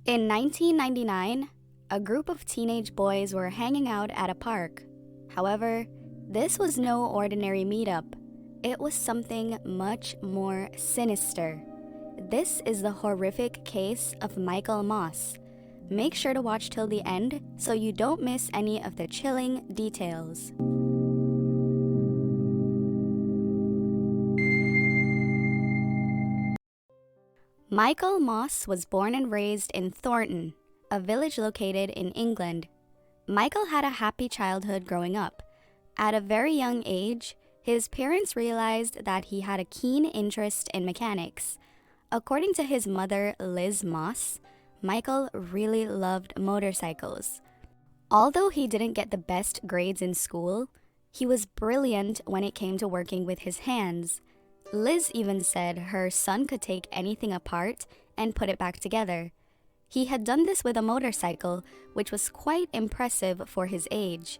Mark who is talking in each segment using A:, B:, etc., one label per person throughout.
A: In 1999, a group of teenage boys were hanging out at a park. However, this was no ordinary meetup. It was something much more sinister. This is the horrific case of Michael Moss. Make sure to watch till the end so you don't miss any of the chilling details. Michael Moss was born and raised in Thornton, a village located in England. Michael had a happy childhood growing up. At a very young age, his parents realized that he had a keen interest in mechanics. According to his mother, Liz Moss, Michael really loved motorcycles. Although he didn't get the best grades in school, he was brilliant when it came to working with his hands. Liz even said her son could take anything apart and put it back together. He had done this with a motorcycle, which was quite impressive for his age.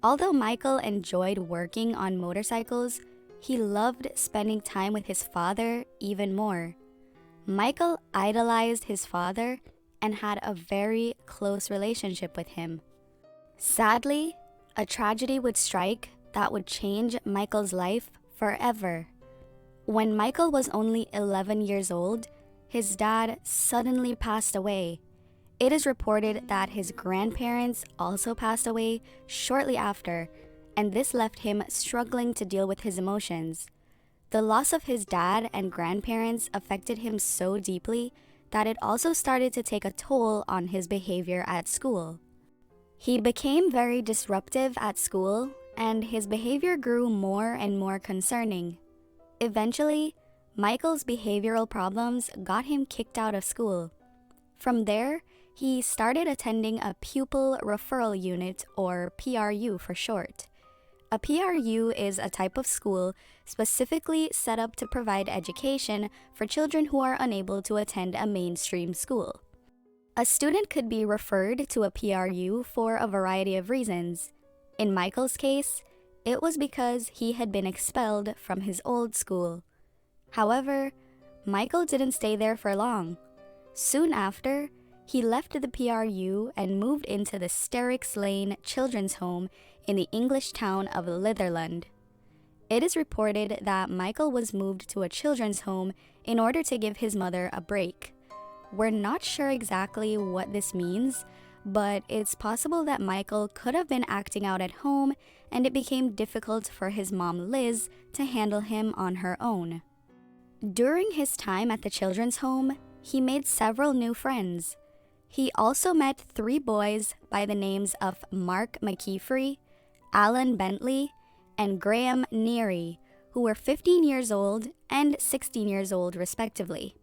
A: Although Michael enjoyed working on motorcycles, he loved spending time with his father even more. Michael idolized his father and had a very close relationship with him. Sadly, a tragedy would strike that would change Michael's life forever. When Michael was only 11 years old, his dad suddenly passed away. It is reported that his grandparents also passed away shortly after, and this left him struggling to deal with his emotions. The loss of his dad and grandparents affected him so deeply that it also started to take a toll on his behavior at school. He became very disruptive at school, and his behavior grew more and more concerning. Eventually, Michael's behavioral problems got him kicked out of school. From there, he started attending a pupil referral unit, or PRU for short. A PRU is a type of school specifically set up to provide education for children who are unable to attend a mainstream school. A student could be referred to a PRU for a variety of reasons. In Michael's case, it was because he had been expelled from his old school. However, Michael didn't stay there for long. Soon after, he left the PRU and moved into the Sterricks Lane Children's Home in the English town of Litherland. It is reported that Michael was moved to a children's home in order to give his mother a break. We're not sure exactly what this means, but it's possible that Michael could have been acting out at home and it became difficult for his mom Liz to handle him on her own. During his time at the children's home, he made several new friends. He also met 3 boys by the names of Mark McKeefrey, Alan Bentley, and Graham Neary, who were 15 years old and 16 years old respectively.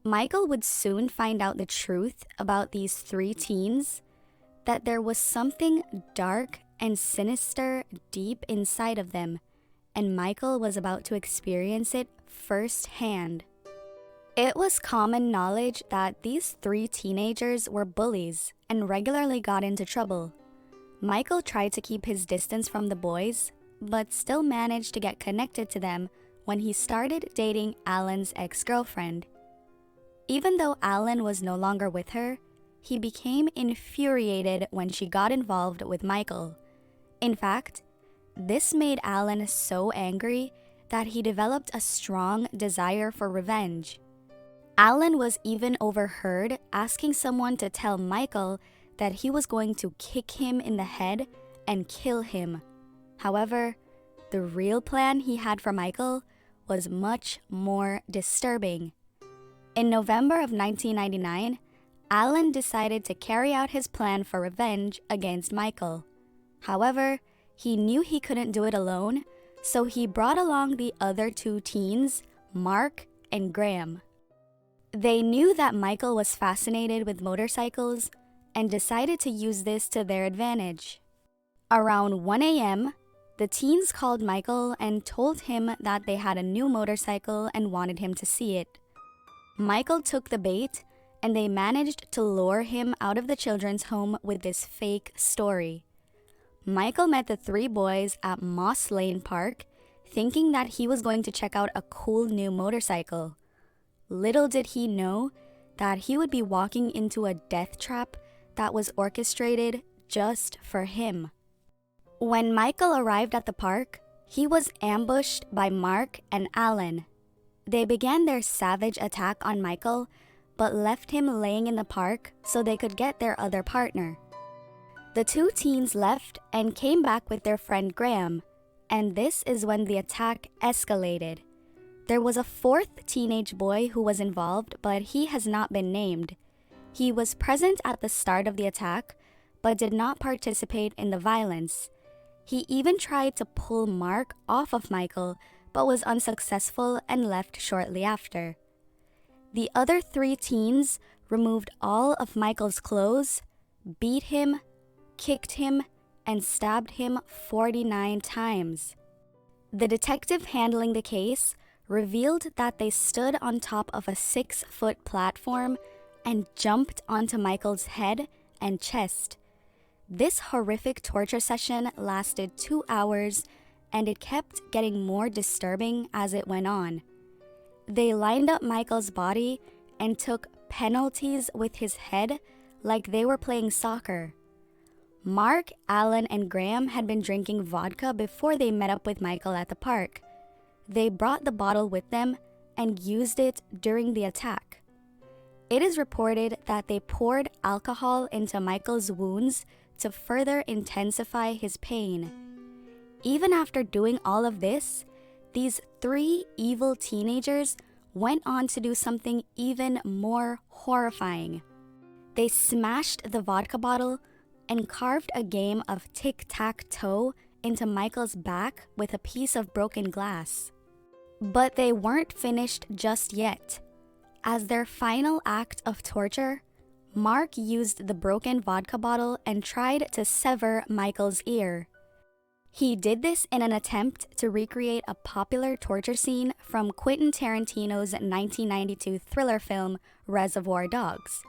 A: Michael would soon find out the truth about these 3 teens, that there was something dark and sinister deep inside of them, and Michael was about to experience it firsthand. It was common knowledge that these 3 teenagers were bullies and regularly got into trouble. Michael tried to keep his distance from the boys, but still managed to get connected to them when he started dating Alan's ex-girlfriend. Even though Alan was no longer with her, he became infuriated when she got involved with Michael. In fact, this made Alan so angry that he developed a strong desire for revenge. Alan was even overheard asking someone to tell Michael that he was going to kick him in the head and kill him. However, the real plan he had for Michael was much more disturbing. In November of 1999, Alan decided to carry out his plan for revenge against Michael. However, he knew he couldn't do it alone, so he brought along the other 2 teens, Mark and Graham. They knew that Michael was fascinated with motorcycles and decided to use this to their advantage. Around 1 a.m., the teens called Michael and told him that they had a new motorcycle and wanted him to see it. Michael took the bait, and they managed to lure him out of the children's home with this fake story. Michael met the 3 boys at Moss Lane Park, thinking that he was going to check out a cool new motorcycle. Little did he know that he would be walking into a death trap that was orchestrated just for him. When Michael arrived at the park, he was ambushed by Mark and Alan. They began their savage attack on Michael, but left him laying in the park so they could get their other partner. The two teens left and came back with their friend Graham, and this is when the attack escalated. There was a fourth teenage boy who was involved, but he has not been named. He was present at the start of the attack, but did not participate in the violence. He even tried to pull Mark off of Michael, but was unsuccessful and left shortly after. The other three teens removed all of Michael's clothes, beat him, kicked him, and stabbed him 49 times. The detective handling the case revealed that they stood on top of a 6-foot platform and jumped onto Michael's head and chest. This horrific torture session lasted 2 hours, and it kept getting more disturbing as it went on. They lined up Michael's body and took penalties with his head like they were playing soccer. Mark, Alan, and Graham had been drinking vodka before they met up with Michael at the park. They brought the bottle with them and used it during the attack. It is reported that they poured alcohol into Michael's wounds to further intensify his pain. Even after doing all of this, these three evil teenagers went on to do something even more horrifying. They smashed the vodka bottle and carved a game of tic-tac-toe into Michael's back with a piece of broken glass. But they weren't finished just yet. As their final act of torture, Mark used the broken vodka bottle and tried to sever Michael's ear. He did this in an attempt to recreate a popular torture scene from Quentin Tarantino's 1992 thriller film Reservoir Dogs.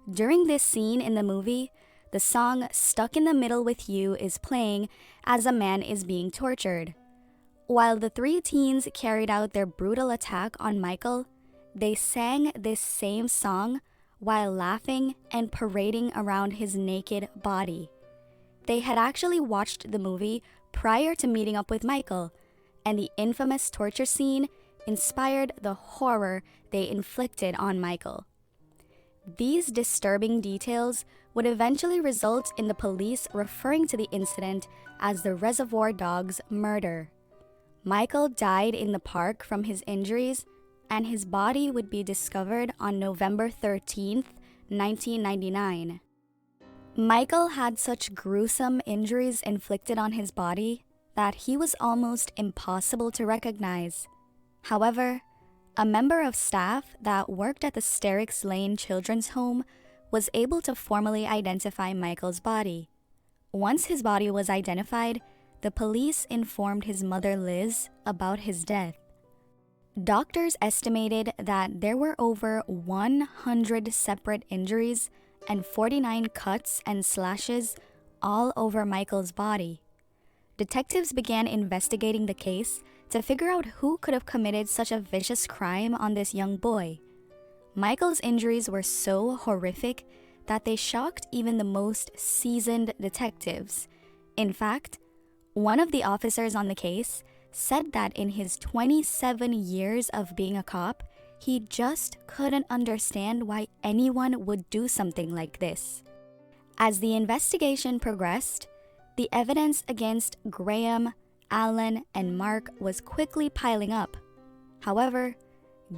A: During this scene in the movie, the song "Stuck in the Middle with You" is playing as a man is being tortured. While the three teens carried out their brutal attack on Michael, they sang this same song while laughing and parading around his naked body. They had actually watched the movie prior to meeting up with Michael, and the infamous torture scene inspired the horror they inflicted on Michael. These disturbing details would eventually result in the police referring to the incident as the Reservoir Dogs murder. Michael died in the park from his injuries, and his body would be discovered on November 13th, 1999. Michael had such gruesome injuries inflicted on his body that he was almost impossible to recognize. However, a member of staff that worked at the Sterrix Lane Children's Home was able to formally identify Michael's body. Once his body was identified, the police informed his mother Liz about his death. Doctors estimated that there were over 100 separate injuries and 49 cuts and slashes all over Michael's body. Detectives began investigating the case to figure out who could have committed such a vicious crime on this young boy. Michael's injuries were so horrific that they shocked even the most seasoned detectives. In fact, one of the officers on the case said that in his 27 years of being a cop, he just couldn't understand why anyone would do something like this. As the investigation progressed, the evidence against Graham, Alan, and Mark was quickly piling up. However,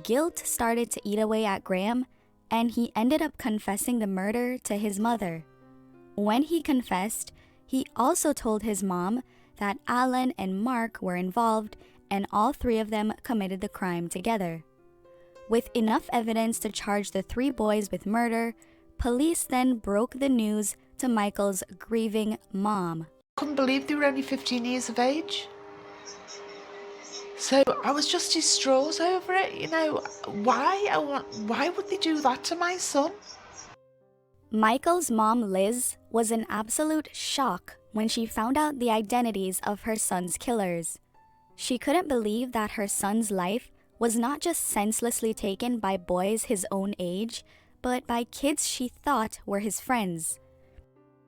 A: guilt started to eat away at Graham, and he ended up confessing the murder to his mother. When he confessed, he also told his mom that Alan and Mark were involved, and all three of them committed the crime together. With enough evidence to charge the three boys with murder, police then broke the news to Michael's grieving mom.
B: Couldn't believe they were only 15 years of age. So I was just distraught over it, why would they do that to my son?
A: Michael's mom, Liz, was in absolute shock when she found out the identities of her son's killers. She couldn't believe that her son's life was not just senselessly taken by boys his own age, but by kids she thought were his friends.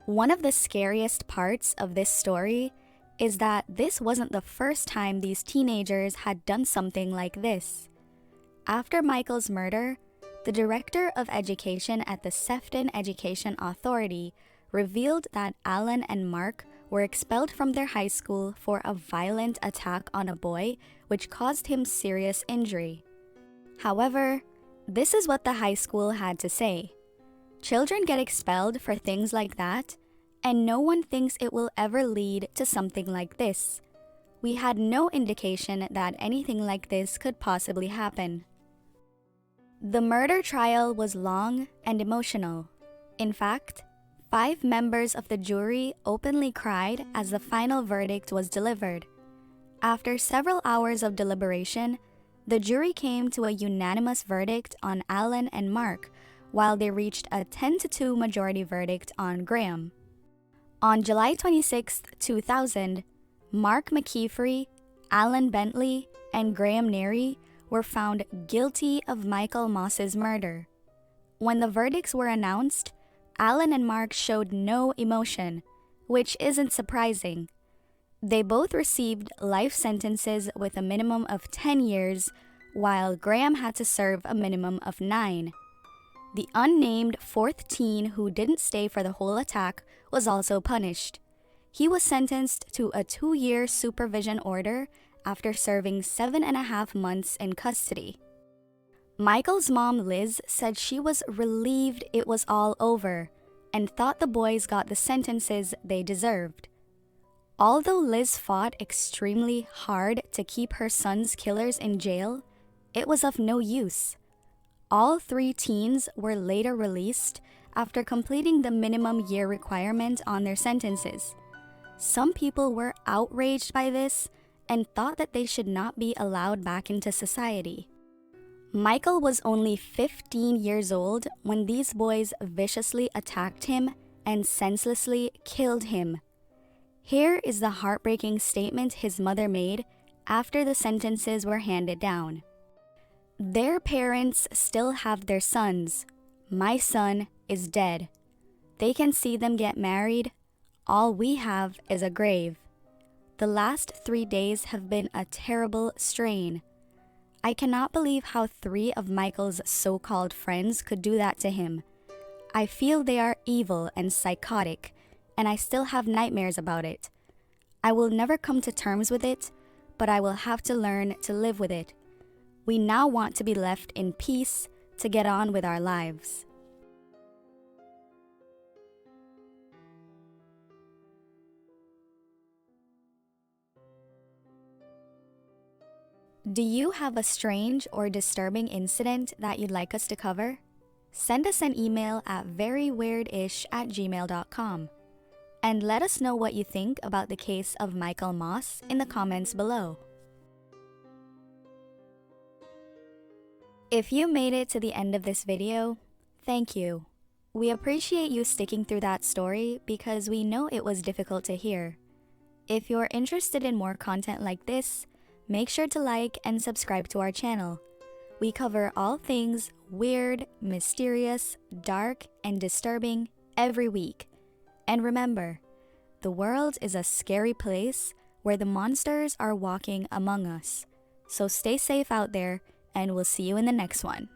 A: One of the scariest parts of this story is that this wasn't the first time these teenagers had done something like this. After Michael's murder, the director of education at the Sefton Education Authority revealed that Alan and Mark were expelled from their high school for a violent attack on a boy which caused him serious injury. However, this is what the high school had to say. Children get expelled for things like that, and no one thinks it will ever lead to something like this. We had no indication that anything like this could possibly happen. The murder trial was long and emotional. In fact, 5 members of the jury openly cried as the final verdict was delivered. After several hours of deliberation, the jury came to a unanimous verdict on Alan and Mark, while they reached a 10-2 majority verdict on Graham. On July 26, 2000, Mark McKeefery, Alan Bentley, and Graham Neary were found guilty of Michael Moss's murder. When the verdicts were announced, Alan and Mark showed no emotion, which isn't surprising. They both received life sentences with a minimum of 10 years, while Graham had to serve a minimum of 9. The unnamed 4th teen who didn't stay for the whole attack was also punished. He was sentenced to a 2-year supervision order after serving 7.5 months in custody. Michael's mom, Liz, said she was relieved it was all over and thought the boys got the sentences they deserved. Although Liz fought extremely hard to keep her son's killers in jail, it was of no use. All 3 teens were later released after completing the minimum year requirement on their sentences. Some people were outraged by this and thought that they should not be allowed back into society. Michael was only 15 years old when these boys viciously attacked him and senselessly killed him. Here is the heartbreaking statement his mother made after the sentences were handed down. Their parents still have their sons. My son is dead. They can see them get married. All we have is a grave. The last 3 days have been a terrible strain. I cannot believe how 3 of Michael's so-called friends could do that to him. I feel they are evil and psychotic, and I still have nightmares about it. I will never come to terms with it, but I will have to learn to live with it. We now want to be left in peace to get on with our lives. Do you have a strange or disturbing incident that you'd like us to cover? Send us an email at veryweirdish@gmail.com and let us know what you think about the case of Michael Moss in the comments below. If you made it to the end of this video, thank you. We appreciate you sticking through that story because we know it was difficult to hear. If you're interested in more content like this, make sure to like and subscribe to our channel. We cover all things weird, mysterious, dark, and disturbing every week. And remember, the world is a scary place where the monsters are walking among us. So stay safe out there, and we'll see you in the next one.